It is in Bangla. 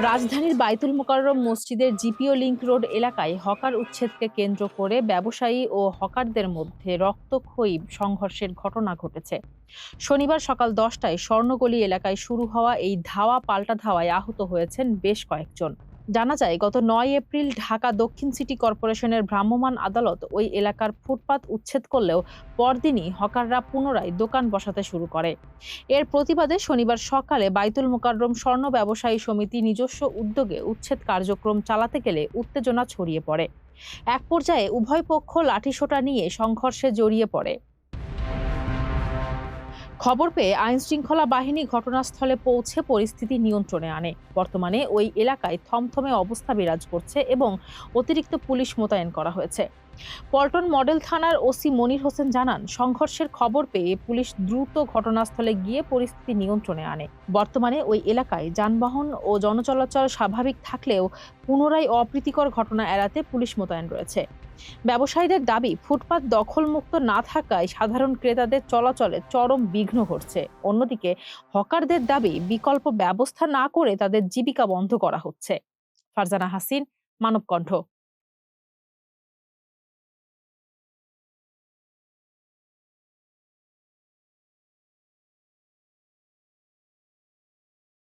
রাজধানীর বায়তুল মোকাররম মসজিদের জিপিও লিংক রোড এলাকায় হকার উচ্ছেদকে কেন্দ্র করে ব্যবসায়ী ও হকারদের মধ্যে রক্তক্ষয়ী সংঘর্ষের ঘটনা ঘটেছে। শনিবার সকাল 10টায় স্বর্ণগলী এলাকায় শুরু হওয়া এই ধাওয়া পাল্টা ধাওয়ায় আহত হয়েছেন বেশ কয়েকজন। জানা যায়, গত 9 এপ্রিল ঢাকা দক্ষিণ সিটি কর্পোরেশনের ভ্রাম্যমাণ আদালত ওই এলাকার ফুটপাত উচ্ছেদ করলেও পরদিনই হকাররা পুনরায় দোকান বসাতে শুরু করে। এর প্রতিবাদে শনিবার সকালে বায়তুল মোকাররম স্বর্ণ ব্যবসায়ী সমিতি নিজস্ব উদ্যোগে উচ্ছেদ কার্যক্রম চালাতে গেলে উত্তেজনা ছড়িয়ে পড়ে। এক পর্যায়ে উভয় পক্ষ লাঠিসোঁটা নিয়ে সংঘর্ষে জড়িয়ে পড়ে। খবর পেয়ে আইনশৃঙ্খলা বাহিনী ঘটনাস্থলে পৌঁছে পরিস্থিতি নিয়ন্ত্রণে আনে। বর্তমানে ওই এলাকায় থমথমে অবস্থা বিরাজ করছে এবং অতিরিক্ত পুলিশ মোতায়েন করা হয়েছে। পল্টন মডেল থানার ওসি মনির হোসেন জানান, সংঘর্ষের খবর পেয়ে পুলিশ দ্রুত ঘটনাস্থলে গিয়ে পরিস্থিতি নিয়ন্ত্রণে আনে। বর্তমানে ওই এলাকায় যানবাহন ও জনচলাচল স্বাভাবিক থাকলেও পুনরায় অপ্রীতিকর ঘটনা এড়াতে পুলিশ মোতায়েন রয়েছে। ব্যবসায়ীদের দাবি, ফুটপাত দখলমুক্ত না থাকায় সাধারণ ক্রেতাদের চলাচলে চরম বিঘ্ন ঘটছে। অন্যদিকে হকারদের দাবি, বিকল্প ব্যবস্থা না করে তাদের জীবিকা বন্ধ করা হচ্ছে। ফারজানা হাসিন, মানবকণ্ঠ।